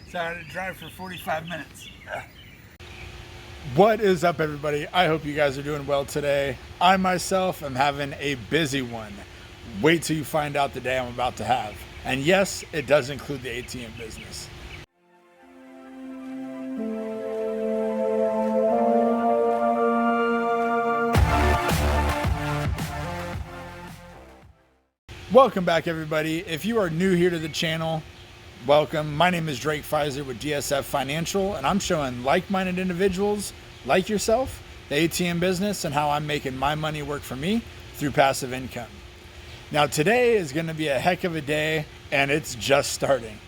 So I had to drive for 45 minutes. What is up, everybody? I hope you guys are doing well today. I myself am having a busy one. Wait till you find out the day I'm about to have. And yes, it does include the ATM business. Welcome back, everybody. If you are new here to the channel, welcome. My name is Drake Pfizer with DSF Financial, and I'm showing like-minded individuals like yourself the ATM business and how I'm making my money work for me through passive income. Now, today is going to be a heck of a day, and it's just starting.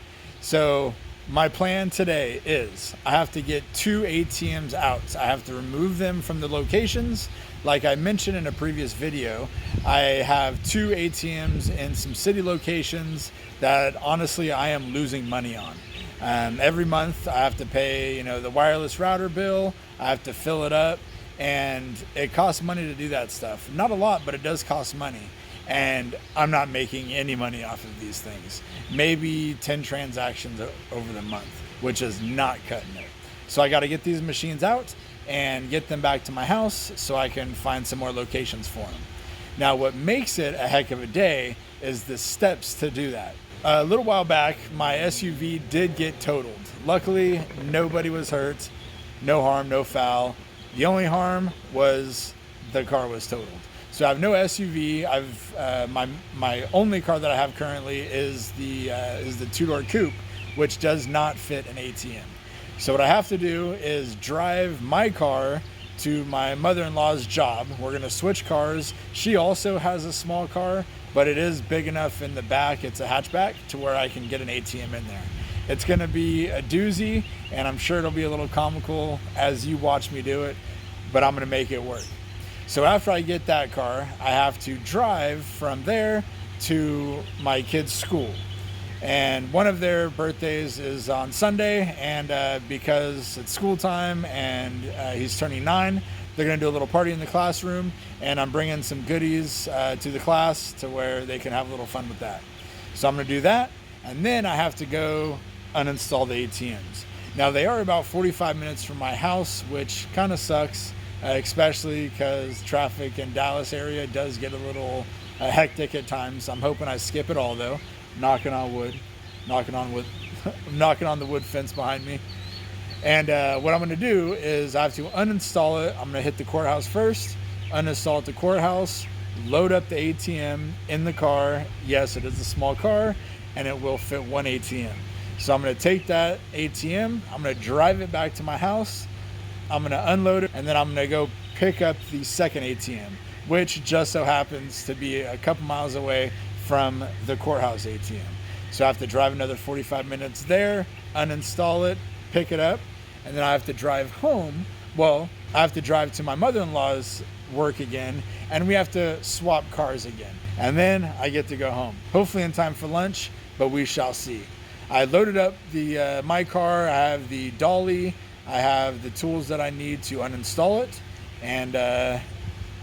So my plan today is I have to get 2 ATMs out. I have to remove them from the locations. Like I mentioned in a previous video, I have 2 ATMs in some city locations that honestly I am losing money on. Every month I have to pay, the wireless router bill. I have to fill it up, and it costs money to do that stuff. Not a lot, but it does cost money. And I'm not making any money off of these things. Maybe 10 transactions over the month, which is not cutting it. So I got to get these machines out and get them back to my house so I can find some more locations for them. Now, what makes it a heck of a day is the steps to do that. A little while back, my SUV did get totaled. Luckily, nobody was hurt. No harm, no foul. The only harm was the car was totaled. So I have no SUV. My only car that I have currently is the 2-door coupe, which does not fit an ATM. So what I have to do is drive my car to my mother-in-law's job. We're gonna switch cars. She also has a small car, but it is big enough in the back. It's a hatchback to where I can get an ATM in there. It's gonna be a doozy, and I'm sure it'll be a little comical as you watch me do it, but I'm gonna make it work. So after I get that car, I have to drive from there to my kids' school. And one of their birthdays is on Sunday, and because it's school time and he's turning 9, they're gonna do a little party in the classroom, and I'm bringing some goodies to the class to where they can have a little fun with that. So I'm gonna do that, and then I have to go uninstall the ATMs. Now, they are about 45 minutes from my house, which kind of sucks. Especially because traffic in Dallas area does get a little hectic at times. I'm hoping I skip it all though. Knocking on wood, knocking on the wood fence behind me. And what I'm going to do is I have to uninstall it. I'm going to hit the courthouse first, uninstall at the courthouse, load up the ATM in the car. Yes, it is a small car, and it will fit 1 ATM. So I'm going to take that ATM. I'm going to drive it back to my house. I'm going to unload it, and then I'm going to go pick up the second ATM, which just so happens to be a couple miles away from the courthouse ATM. So I have to drive another 45 minutes there, uninstall it, pick it up, and then I have to drive home. Well, I have to drive to my mother-in-law's work again, and we have to swap cars again. And then I get to go home, hopefully in time for lunch, but we shall see. I loaded up my car. I have the dolly. I have the tools that I need to uninstall it, and I'm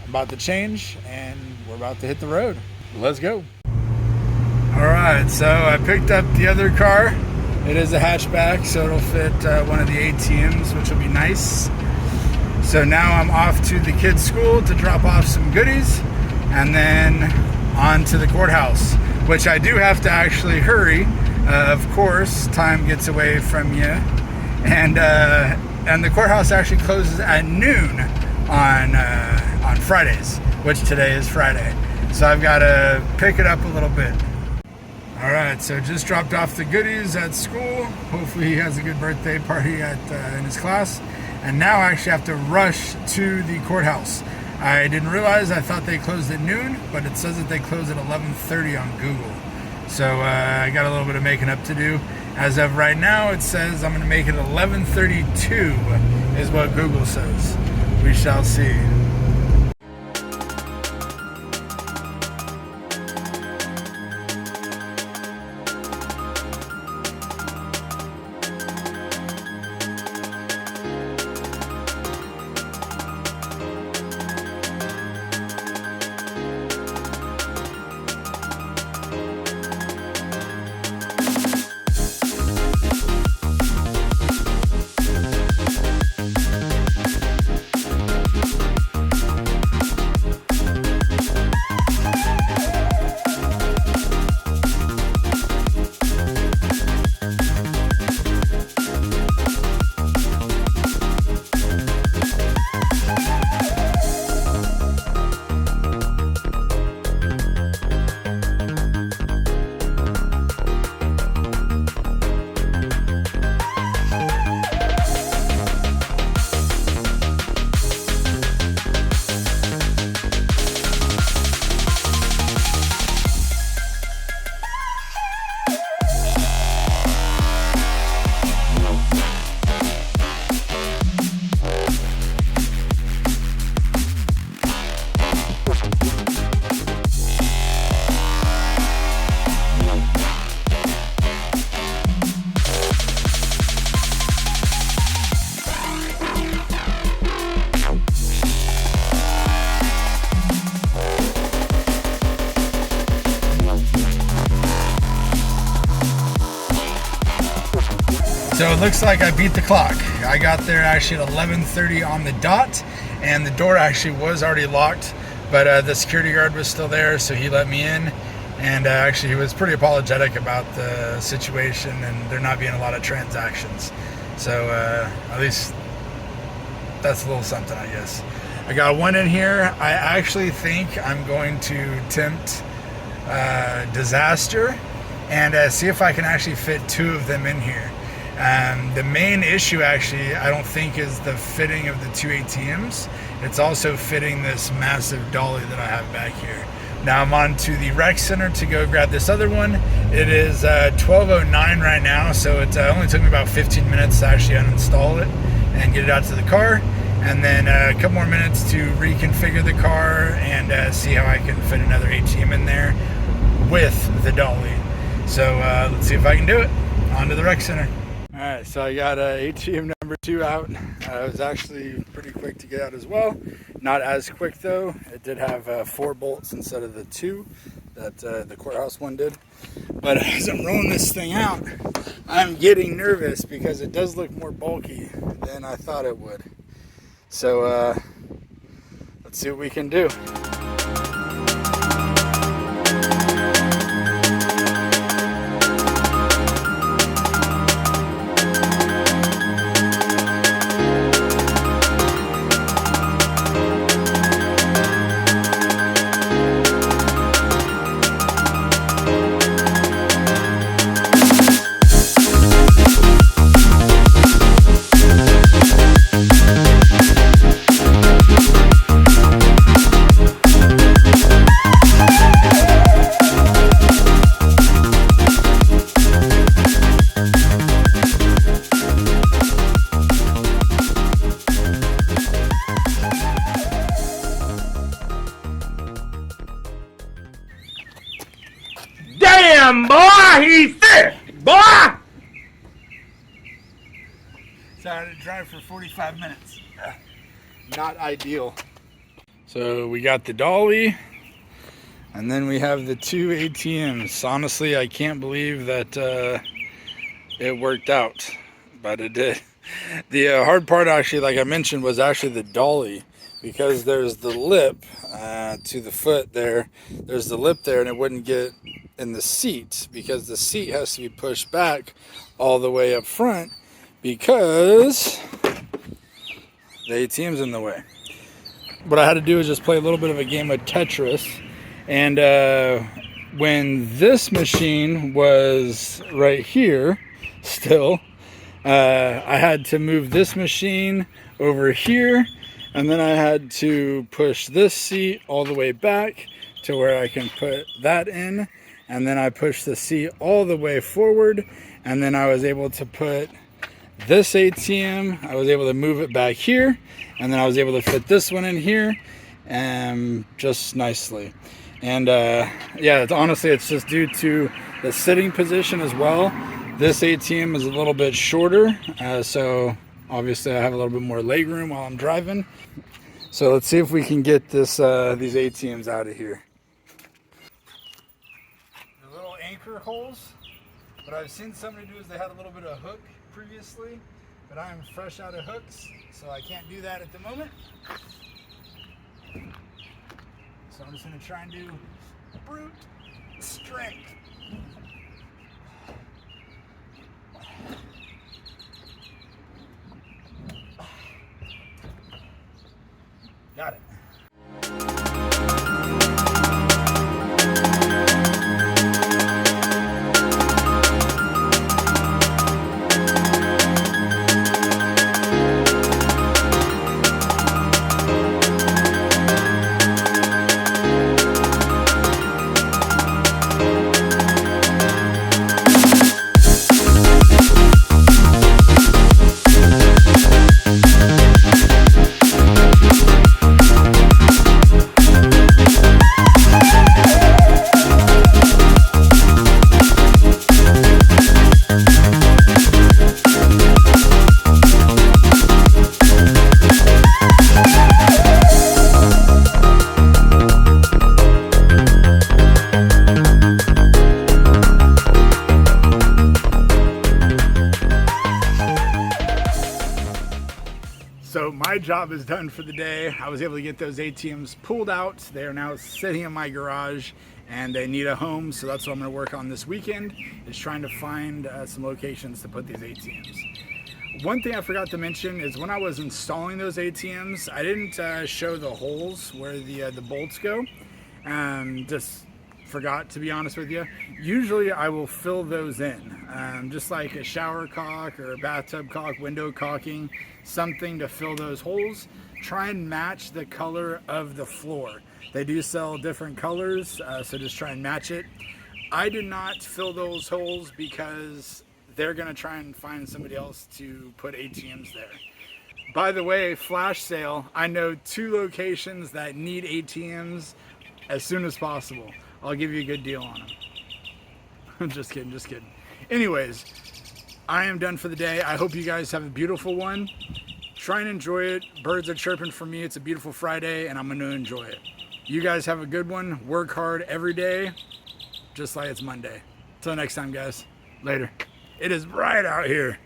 about to change, and we're about to hit the road. Let's go. All right, so I picked up the other car. It is a hatchback, so it'll fit one of the ATMs, which will be nice. So now I'm off to the kids' school to drop off some goodies, and then on to the courthouse, which I do have to actually hurry. Of course, time gets away from you. And the courthouse actually closes at noon on Fridays, which today is Friday. So I've got to pick it up a little bit. All right, so just dropped off the goodies at school. Hopefully he has a good birthday party in his class. And now I actually have to rush to the courthouse. I didn't realize, I thought they closed at noon, but it says that they close at 11:30 on Google. So I got a little bit of making up to do. As of right now, it says I'm going to make it 11:32 is what Google says. We shall see. So it looks like I beat the clock. I got there actually at 11:30 on the dot, and the door actually was already locked, but the security guard was still there, so he let me in. And actually he was pretty apologetic about the situation and there not being a lot of transactions. So at least that's a little something, I guess. I got one in here. I actually think I'm going to tempt disaster and see if I can actually fit 2 of them in here. The main issue actually I don't think is the fitting of the 2 ATMs. It's also fitting this massive dolly that I have back here. Now I'm on to the rec center to go grab this other one. It is 12:09 right now, so it only took me about 15 minutes to actually uninstall it and get it out to the car, and then a couple more minutes to reconfigure the car and see how I can fit another ATM in there with the dolly. So let's see if I can do it. On to the rec center. All right, so I got ATM number 2 out. It was actually pretty quick to get out as well. Not as quick though. It did have 4 bolts instead of the 2 that the courthouse one did. But as I'm rolling this thing out, I'm getting nervous because it does look more bulky than I thought it would. So let's see what we can do. Damn, boy, he thick, boy! So I had to drive for 45 minutes. Not ideal. So we got the dolly, and then we have the 2 ATMs. Honestly, I can't believe that it worked out, but it did. The hard part actually, like I mentioned, was actually the dolly, because there's the lip to the foot there. There's the lip there, and it wouldn't get in the seat because the seat has to be pushed back all the way up front because the ATM's in the way. What I had to do is just play a little bit of a game of Tetris, and when this machine was right here still, I had to move this machine over here, and then I had to push this seat all the way back to where I can put that in, and then I pushed the seat all the way forward, and then I was able to put this ATM, I was able to move it back here, and then I was able to fit this one in here just nicely. And yeah, honestly, it's just due to the sitting position as well. This ATM is a little bit shorter, so obviously I have a little bit more leg room while I'm driving. So let's see if we can get this these ATMs out of here. The little anchor holes, what I've seen somebody do is they had a little bit of hook previously, but I am fresh out of hooks, so I can't do that at the moment. So I'm just going to try and do brute strength. Got it. my job is done for the day. I was able to get those ATMs pulled out. They are now sitting in my garage and they need a home. So that's what I'm going to work on this weekend, is trying to find some locations to put these ATMs. One thing I forgot to mention is when I was installing those ATMs, I didn't show the holes where the bolts go. Just forgot, to be honest with you. Usually I will fill those in, just like a shower caulk or a bathtub caulk, window caulking, something to fill those holes. Try and match the color of the floor. They do sell different colors, so just try and match it. I did not fill those holes because they're gonna try and find somebody else to put ATMs there. By the way, flash sale, I know 2 locations that need ATMs as soon as possible. I'll give you a good deal on them. Just kidding, just kidding. Anyways, I am done for the day. I hope you guys have a beautiful one. Try and enjoy it. Birds are chirping for me. It's a beautiful Friday and I'm gonna enjoy it. You guys have a good one. Work hard every day, just like it's Monday. Till next time, guys. Later. It is bright out here.